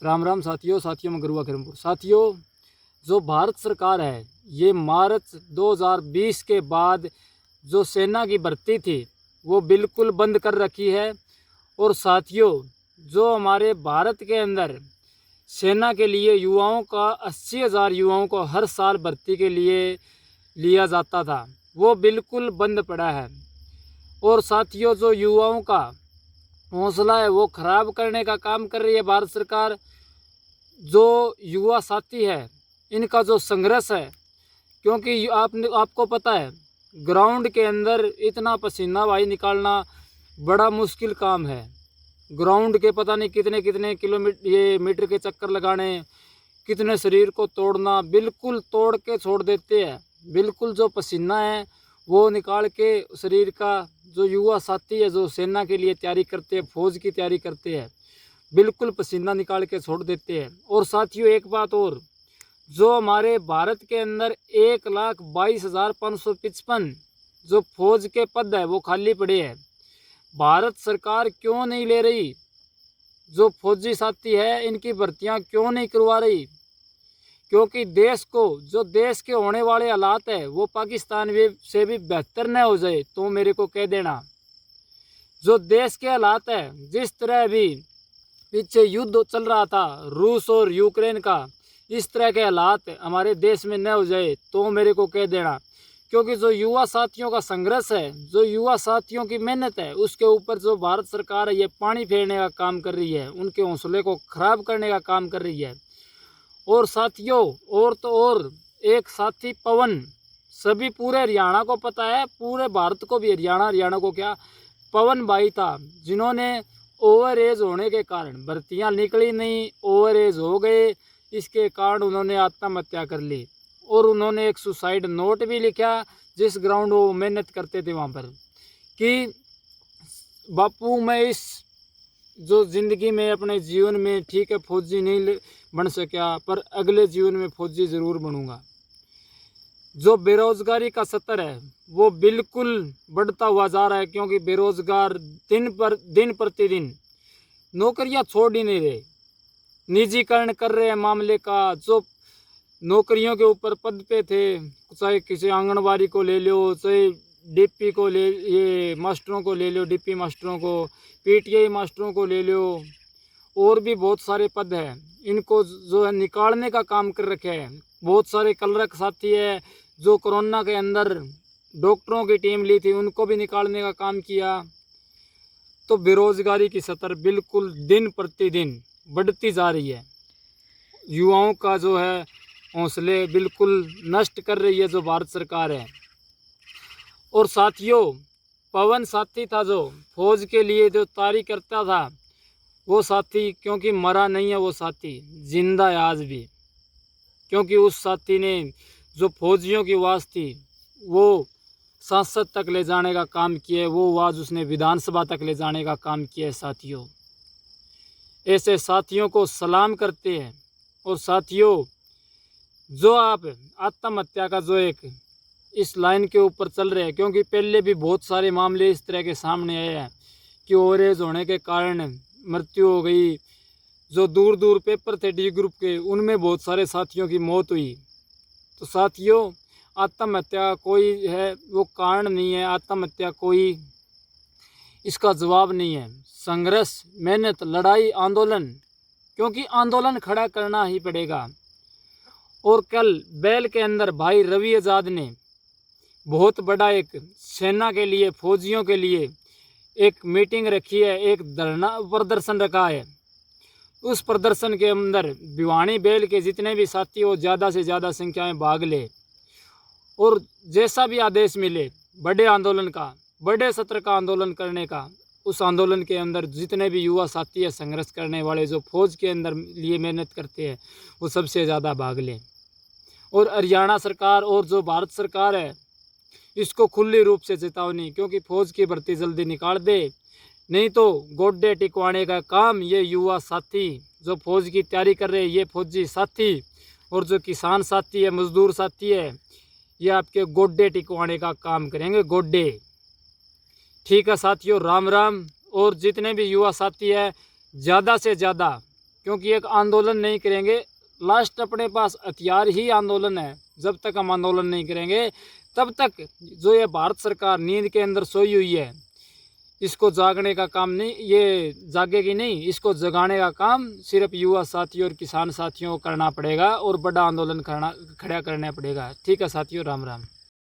राम राम साथियों मैं गुरुआ किरमपुर। साथियों, जो भारत सरकार है ये मार्च 2020 के बाद जो सेना की भर्ती थी वो बिल्कुल बंद कर रखी है। और साथियों, जो हमारे भारत के अंदर सेना के लिए युवाओं का 80,000 युवाओं को हर साल भर्ती के लिए लिया जाता था वो बिल्कुल बंद पड़ा है। और साथियों, जो युवाओं का हौसला है वो ख़राब करने का काम कर रही है भारत सरकार। जो युवा साथी है इनका जो संघर्ष है, क्योंकि आपको पता है ग्राउंड के अंदर इतना पसीना भाई निकालना बड़ा मुश्किल काम है। ग्राउंड के पता नहीं कितने कितने किलोमीटर ये मीटर के चक्कर लगाने, कितने शरीर को तोड़ना, बिल्कुल तोड़ के छोड़ देते हैं। बिल्कुल जो पसीना है वो निकाल के शरीर का जो युवा साथी है जो सेना के लिए तैयारी करते हैं, फौज की तैयारी करते हैं, बिल्कुल पसीना निकाल के छोड़ देते हैं। और साथियों, एक बात और, जो हमारे भारत के अंदर 1,22,555 जो फौज के पद है वो खाली पड़े हैं। भारत सरकार क्यों नहीं ले रही? जो फौजी साथी है इनकी भर्तियां क्यों नहीं करवा रही? क्योंकि देश को, जो देश के होने वाले हालात है वो पाकिस्तान से भी बेहतर न हो जाए तो मेरे को कह देना। जो देश के हालात है, जिस तरह भी पीछे युद्ध चल रहा था रूस और यूक्रेन का, इस तरह के हालात हमारे देश में न हो जाए तो मेरे को कह देना। क्योंकि जो युवा साथियों का संघर्ष है, जो युवा साथियों की मेहनत है, उसके ऊपर जो भारत सरकार है ये पानी फेरने का काम कर रही है, उनके हौसले को खराब करने का काम कर रही है। और साथियों, और तो और एक साथी पवन, सभी पूरे हरियाणा को पता है, पूरे भारत को भी, हरियाणा को क्या, पवन भाई था जिन्होंने ओवर एज होने के कारण भर्तियां निकली नहीं, ओवर एज हो गए, इसके कारण उन्होंने आत्महत्या कर ली। और उन्होंने एक सुसाइड नोट भी लिखा जिस ग्राउंड वो मेहनत करते थे वहाँ पर, कि बापू मैं इस जो ज़िंदगी में अपने जीवन में ठीक है फौजी नहीं बन सका, पर अगले जीवन में फौजी ज़रूर बनूंगा। जो बेरोज़गारी का स्तर है वो बिल्कुल बढ़ता हुआ जा रहा है, क्योंकि बेरोज़गार दिन प्रतिदिन नौकरियां छोड़ ही नहीं रहे, निजीकरण कर रहे हैं मामले का। जो नौकरियों के ऊपर पद पे थे, चाहे किसी आंगनबाड़ी को ले लो, चाहे डीपी को ले, ये मास्टरों को ले लो, डीपी मास्टरों को, पीटीआई मास्टरों को ले लो, और भी बहुत सारे पद हैं, इनको जो है निकालने का काम कर रखे हैं। बहुत सारे कलरक साथी है जो कोरोना के अंदर डॉक्टरों की टीम ली थी, उनको भी निकालने का काम किया। तो बेरोजगारी की स्तर बिल्कुल दिन प्रतिदिन बढ़ती जा रही है, युवाओं का जो है हौसले बिल्कुल नष्ट कर रही है जो भारत सरकार है। और साथियों, पवन साथी था जो फौज के लिए जो तैयारी करता था, वो साथी क्योंकि मरा नहीं है, वो साथी जिंदा है आज भी, क्योंकि उस साथी ने जो फौजियों की आवाज़ थी वो संसद तक ले जाने का काम किया है, वो आवाज़ उसने विधानसभा तक ले जाने का काम किया है। साथियों, ऐसे साथियों को सलाम करते हैं। और साथियों, जो आप आत्महत्या का जो एक इस लाइन के ऊपर चल रहे हैं, क्योंकि पहले भी बहुत सारे मामले इस तरह के सामने आए हैं कि ओवरेज होने के कारण मृत्यु हो गई। जो दूर दूर पेपर थे डी ग्रुप के, उनमें बहुत सारे साथियों की मौत हुई। तो साथियों, आत्महत्या कोई है वो कारण नहीं है, आत्महत्या कोई इसका जवाब नहीं है। संघर्ष, मेहनत, लड़ाई, आंदोलन, क्योंकि आंदोलन खड़ा करना ही पड़ेगा। और कल बैल के अंदर भाई रवि आज़ाद ने बहुत बड़ा एक सेना के लिए, फौजियों के लिए एक मीटिंग रखी है, एक धरना प्रदर्शन रखा है। उस प्रदर्शन के अंदर भिवानी बैल के जितने भी साथी हो ज़्यादा से ज़्यादा संख्या में भाग ले, और जैसा भी आदेश मिले बड़े आंदोलन का, बड़े सत्र का आंदोलन करने का, उस आंदोलन के अंदर जितने भी युवा साथी है, संघर्ष करने वाले जो फौज के अंदर लिए मेहनत करते हैं, वो सबसे ज़्यादा भाग लें। और हरियाणा सरकार और जो भारत सरकार है इसको खुली रूप से चेतावनी, क्योंकि फौज की भर्ती जल्दी निकाल दे, नहीं तो गोड्डे टिकवाने का काम ये युवा साथी जो फौज की तैयारी कर रहे हैं, ये फौजी साथी और जो किसान साथी है, मजदूर साथी है, ये आपके गोड्डे टिकवाने का काम करेंगे, गोड्डे। ठीक है साथियों, राम राम। और जितने भी युवा साथी है ज़्यादा से ज़्यादा क्योंकि एक आंदोलन नहीं करेंगे, लास्ट अपने पास हथियार ही आंदोलन है। जब तक हम आंदोलन नहीं करेंगे तब तक जो ये भारत सरकार नींद के अंदर सोई हुई है, इसको जागने का काम नहीं, ये जागेगी नहीं, इसको जगाने का काम सिर्फ युवा साथियों और किसान साथियों को करना पड़ेगा और बड़ा आंदोलन खड़ा करना पड़ेगा। ठीक है साथियों, राम राम।